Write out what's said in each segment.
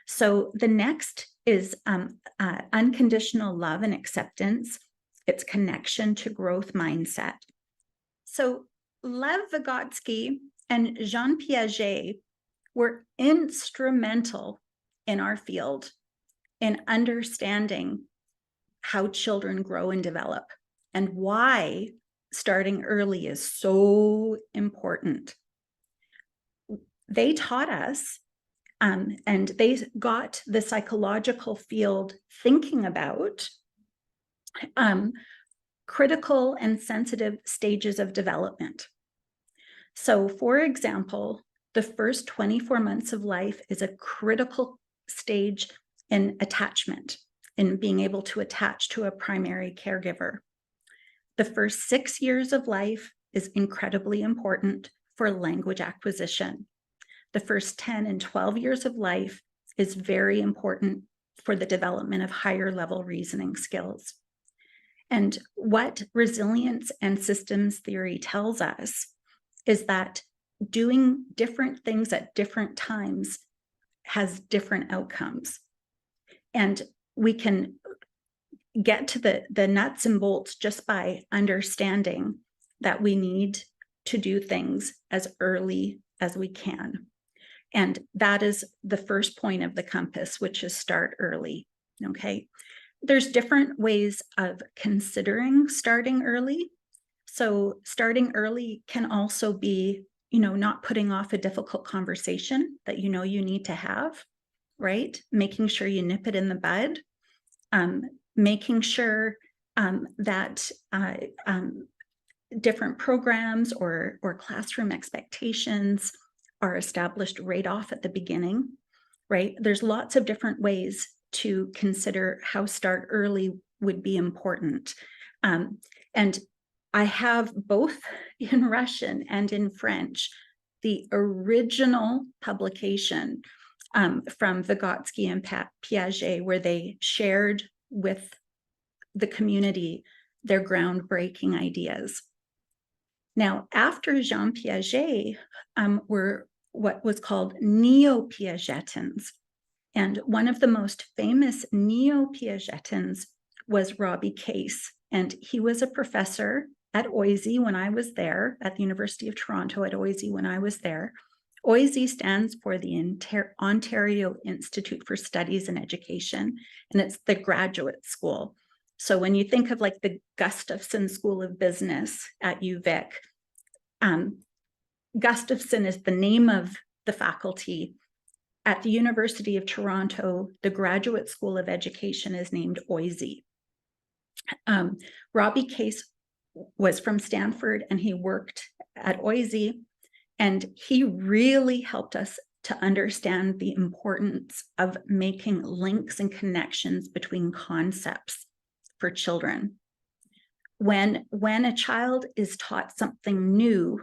So the next is unconditional love and acceptance. It's connection to growth mindset. So Lev Vygotsky and Jean Piaget were instrumental in our field in understanding how children grow and develop and why starting early is so important. They taught us, and they got the psychological field thinking about critical and sensitive stages of development. So, for example, the first 24 months of life is a critical stage in attachment, in being able to attach to a primary caregiver. The first 6 years of life is incredibly important for language acquisition. The first 10 and 12 years of life is very important for the development of higher level reasoning skills. And what resilience and systems theory tells us is that doing different things at different times has different outcomes. And we can get to the nuts and bolts just by understanding that we need to do things as early as we can. And that is the first point of the compass, which is start early, okay? There's different ways of considering starting early. So starting early can also be, not putting off a difficult conversation that you need to have, right? Making sure you nip it in the bud, making sure that different programs or classroom expectations are established right off at the beginning, right? There's lots of different ways to consider how start early would be important. And I have both in Russian and in French, the original publication from Vygotsky and Piaget, where they shared with the community their groundbreaking ideas. Now, after Jean Piaget were what was called neo-Piagetins. And one of the most famous neo-Piagetins was Robbie Case. And he was a professor at OISE when I was there, at the University of Toronto at OISE when I was there. OISE stands for the Ontario Institute for Studies in Education, and it's the graduate school. So when you think of like the Gustafson School of Business at UVic, Gustafson is the name of the faculty. At the University of Toronto, the Graduate School of Education is named OISE. Robbie Case was from Stanford and he worked at OISE, and he really helped us to understand the importance of making links and connections between concepts for children. When a child is taught something new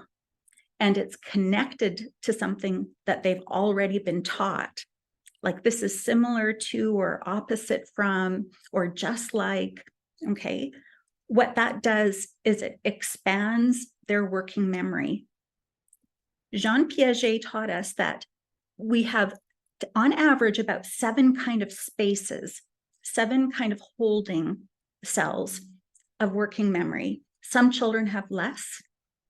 and it's connected to something that they've already been taught, like this is similar to or opposite from or just like, okay, what that does is it expands their working memory. Jean Piaget taught us that we have, on average, about 7 kind of spaces, 7 kind of holding cells of working memory. Some children have less.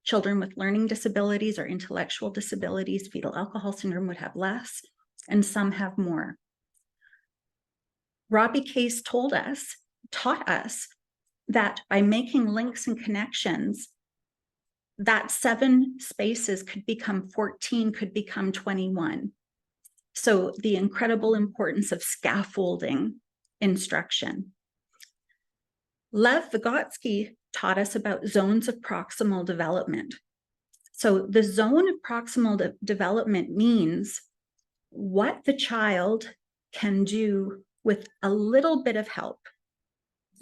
Children with learning disabilities or intellectual disabilities, fetal alcohol syndrome, would have less, and some have more. Robbie Case taught us that by making links and connections, that 7 spaces could become 14, could become 21. So the incredible importance of scaffolding instruction. Lev Vygotsky taught us about zones of proximal development. So the zone of proximal development means what the child can do with a little bit of help,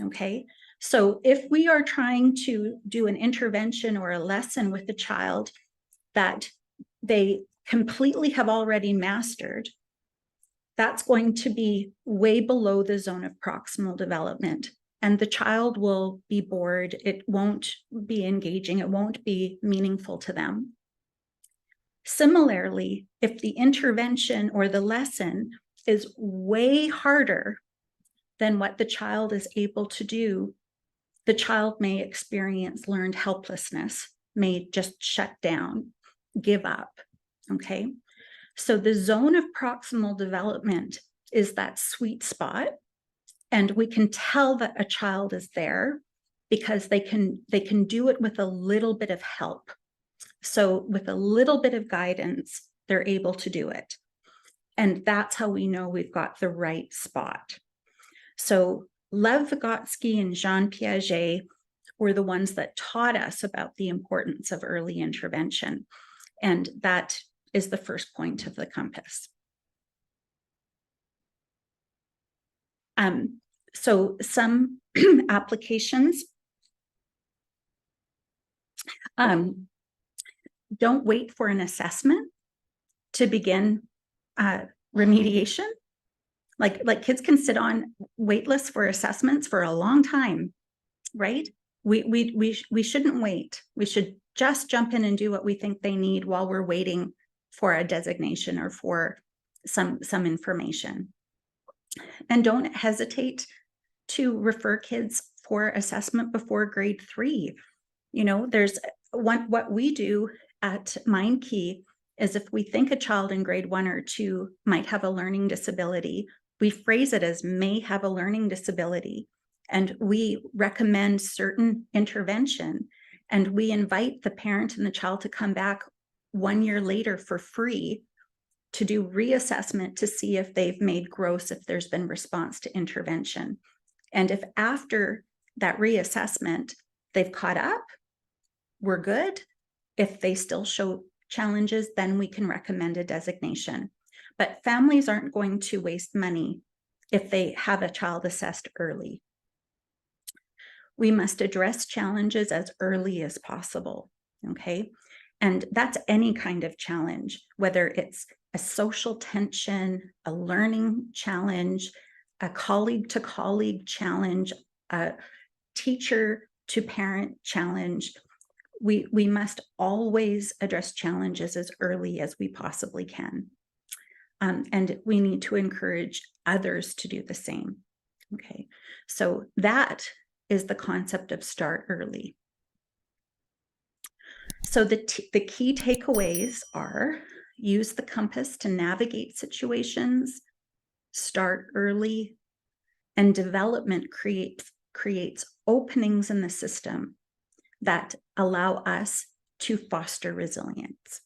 okay? So if we are trying to do an intervention or a lesson with a child that they completely have already mastered, that's going to be way below the zone of proximal development. And the child will be bored. It won't be engaging. It won't be meaningful to them. Similarly, if the intervention or the lesson is way harder than what the child is able to do, the child may experience learned helplessness, may just shut down, give up, okay? So the zone of proximal development is that sweet spot, and we can tell that a child is there because they can do it with a little bit of help. So with a little bit of guidance, they're able to do it. And that's how we know we've got the right spot. So Lev Vygotsky and Jean Piaget were the ones that taught us about the importance of early intervention. And that is the first point of the compass. So some applications, don't wait for an assessment to begin remediation. Like kids can sit on wait lists for assessments for a long time, right? We shouldn't wait. We should just jump in and do what we think they need while we're waiting for a designation or for some information. And don't hesitate to refer kids for assessment before grade 3. You know, there's what we do at MindKey is if we think a child in grade 1 or 2 might have a learning disability, we phrase it as may have a learning disability, and we recommend certain intervention, and we invite the parent and the child to come back 1 year later for free to do reassessment to see if they've made growth, if there's been response to intervention. And if after that reassessment they've caught up, we're good. If they still show challenges, then we can recommend a designation. But families aren't going to waste money if they have a child assessed early. We must address challenges as early as possible, okay? And that's any kind of challenge, whether it's a social tension, a learning challenge, a colleague to colleague challenge, a teacher to parent challenge. We must always address challenges as early as we possibly can. And we need to encourage others to do the same. Okay, so that is the concept of start early. So the key takeaways are: use the compass to navigate situations, start early, and development creates openings in the system that allow us to foster resilience.